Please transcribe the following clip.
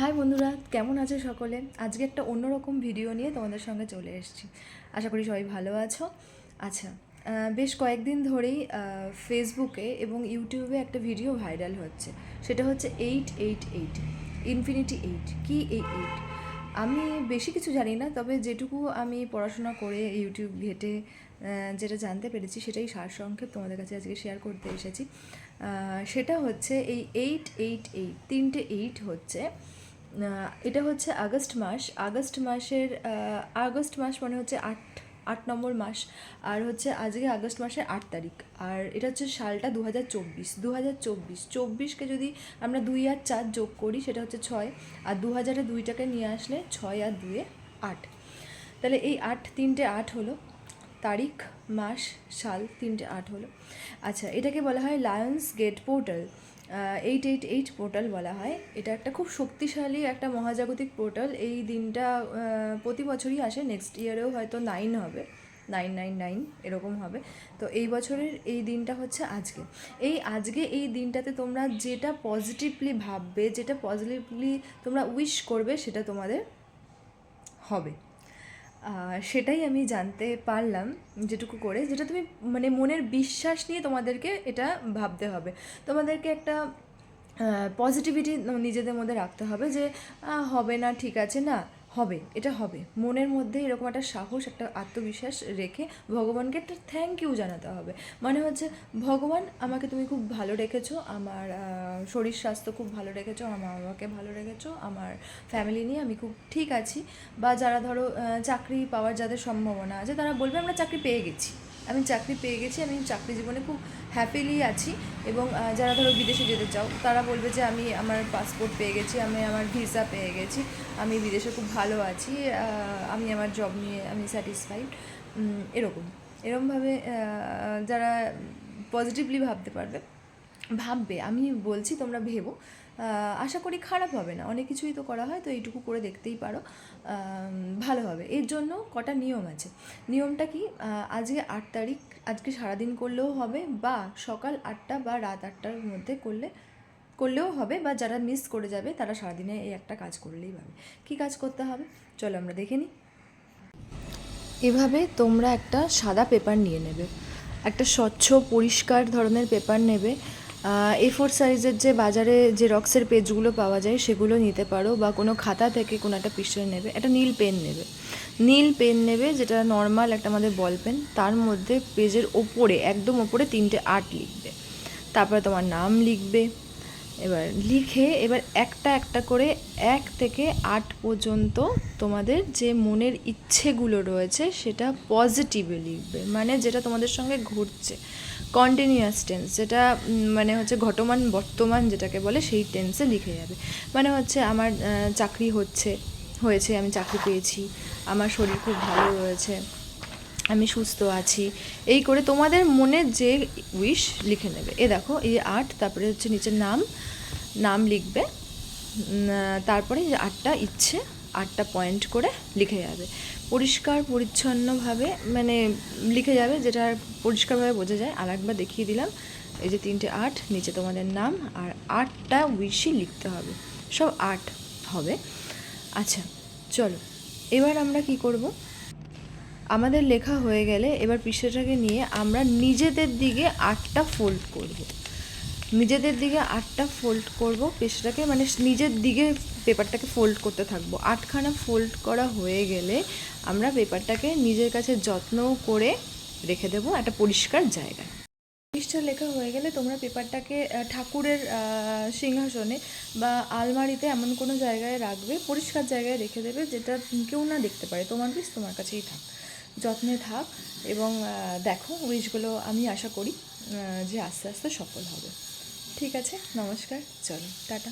High বন্ধুরা, কেমন আছে সকলে? আজকে একটা অন্যরকম ভিডিও নিয়ে তোমাদের সঙ্গে চলে এসেছি। আশা করি সবাই ভালো আছো। আচ্ছা, বেশ কয়েকদিন ধরেই ফেসবুকে এবং ইউটিউবে একটা ভিডিও ভাইরাল হচ্ছে। সেটা হচ্ছে 888 ইনফিনিটি 8। কি এই 8? আমি বেশি কিছু জানি না, তবে যেটুকু আমি পড়াশোনা করে ইউটিউব ঘেঁটে যেটা জানতে পেরেছি সেটাই সারসংক্ষেপ তোমাদের কাছে আজকে শেয়ার করতে এসেছি। সেটা হচ্ছে এই 888 তিনটে 8 হচ্ছে। এটা হচ্ছে আগস্ট মাসের আগস্ট মাস মানে হচ্ছে আট আট নম্বর মাস। আর হচ্ছে আজকে আগস্ট মাসের 8 তারিখ। আর এটা হচ্ছে সালটা 2024 যদি আমরা 2 আর 4 যোগ করি সেটা হচ্ছে 6, আর 2000-এ 2টাকে নিয়ে আসলে 6 আর 2-এ 8। তাহলে এই তিনটে 8 হলো, তারিখ মাস সাল তিনটে 8 হলো। আচ্ছা, এটাকে বলা হয় লায়ন্স গেট পোর্টাল। 888 পোর্টাল বলা হয়। এটা একটা খুব শক্তিশালী একটা মহাজাগতিক পোর্টাল। এই দিনটা প্রতি বছরই আসে, নেক্সট ইয়ারেও হয়তো 9 হবে, 999 এরকম হবে। তো এই বছরের এই দিনটা হচ্ছে আজকে। আজকে এই দিনটাতে তোমরা যেটা পজিটিভলি ভাববে, যেটা পজিটিভলি তোমরা উইশ করবে, সেটা তোমাদের হবে। সেটাই আমি জানতে পারলাম যেটুকু করে, যেটা তুমি মানে মনের বিশ্বাস নিয়ে তোমাদেরকে এটা ভাবতে হবে। তোমাদেরকে একটা পজিটিভিটি নিজেদের মধ্যে রাখতে হবে যে হবে না, ঠিক আছে, না হবে, এটা হবে। মনের মধ্যে এরকম একটা সাহস, একটা আত্মবিশ্বাস রেখে ভগবানকে একটা থ্যাংক ইউ জানাতে হবে। মানে হচ্ছে, ভগবান আমাকে তুমি খুব ভালো রেখেছো, আমার শরীর স্বাস্থ্য খুব ভালো রেখেছো, আমার মা বাবাকে ভালো রেখেছো, আমার ফ্যামিলি নিয়ে আমি খুব ঠিক আছি। বা যারা ধরো চাকরি পাওয়ার যাদের সম্ভাবনা আছে তারা বলবে আমি চাকরি পেয়ে গেছি, আমি চাকরি জীবনে খুব হ্যাপিলি আছি। এবং যারা ধরো বিদেশে যেতে চাও তারা বলবে যে আমি আমার পাসপোর্ট পেয়ে গেছি, আমি আমার ভিসা পেয়ে গেছি, আমি বিদেশে খুব ভালো আছি, আমি আমার জব নিয়ে আমি স্যাটিসফাইড। এরকমভাবে যারা পজিটিভলি ভাববে, আমি বলছি তোমরা ভেবো। আশা করি খারাপ হবে না, অনেক কিছুই তো করা হয়, তো এইটুকু করে দেখতেই পারো, ভালো হবে। এর জন্য কটা নিয়ম আছে। নিয়মটা কি, আজকে 8 তারিখ, আজকে সারাদিন করলেও হবে, বা সকাল 8টা বা রাত 8টার মধ্যে করলেও হবে, বা যারা মিস করে যাবে তারা সারাদিনে এই একটা কাজ করলেই হবে। কী কাজ করতে হবে চলো আমরা দেখে নিই। এভাবে তোমরা একটা সাদা পেপার নিয়ে নেবে, একটা স্বচ্ছ পরিষ্কার ধরনের পেপার নেবে। A4 সাইজের যে বাজারে জেরক্সের পেজগুলো পাওয়া যায় সেগুলো নিতে পারো, বা কোনো খাতা থেকে কোনো একটা পিকচার নেবে। একটা নীল পেন নেবে, যেটা নর্মাল একটা আমাদের বল পেন। তার মধ্যে পেজের ওপরে, একদম ওপরে 3টে 8 লিখবে। তারপরে তোমার নাম লিখবে। এবার একটা একটা করে 1 থেকে 8 পর্যন্ত তোমাদের যে মনের ইচ্ছেগুলো রয়েছে সেটা পজিটিভলি লিখবে, মানে যেটা তোমাদের সঙ্গে ঘটছে, কন্টিনিউয়াস টেন্স, যেটা মানে হচ্ছে ঘটমান বর্তমান যেটাকে বলে, সেই টেন্সে লিখে যাবে। মানে হচ্ছে আমার চাকরি হয়েছে, আমি চাকরি পেয়েছি, আমার শরীর খুব ভালো রয়েছে, আমি সুস্থ আছি, এই করে তোমাদের মনে যে উইশ লিখে নেবে। দেখো, এই 8, তারপরে হচ্ছে নিচে নাম লিখবে। তারপরে 8টা ইচ্ছে, 8টা পয়েন্ট করে লিখে যাবে, পরিষ্কার পরিচ্ছন্নভাবে মানে লিখে যাবে, যেটা পরিষ্কারভাবে বোঝা যায়। আর একবার দেখিয়ে দিলাম, এই যে 3টে 8, নিচে তোমাদের নাম, আর 8টা উইশই লিখতে হবে, সব 8 হবে। আচ্ছা, চলো এবার আমরা কি করব, আমাদের লেখা হয়ে গেলে এবার পৃষ্ঠাটাকে নিয়ে আমরা নিজেদের দিকে 8টা ফোল্ড করব পৃষ্ঠাটাকে, মানে নিজের দিকে পেপারটাকে ফোল্ড করতে থাকবো। 8খানা ফোল্ড করা হয়ে গেলে আমরা পেপারটাকে নিজের কাছে যত্ন করে রেখে দেবো একটা পরিষ্কার জায়গায়। পৃষ্ঠা লেখা হয়ে গেলে তোমরা পেপারটাকে ঠাকুরের সিংহাসনে বা আলমারিতে এমন কোনো জায়গায় রাখবে, পরিষ্কার জায়গায় রেখে দেবে, যেটা কেউ না দেখতে পারে, তোমার পিস তোমার কাছেই থাক, যত্নে থাক। এবং দেখো, উইশগুলো আমি আশা করি যে আস্তে আস্তে সফল হবে। ঠিক আছে, নমস্কার, চলো টাটা।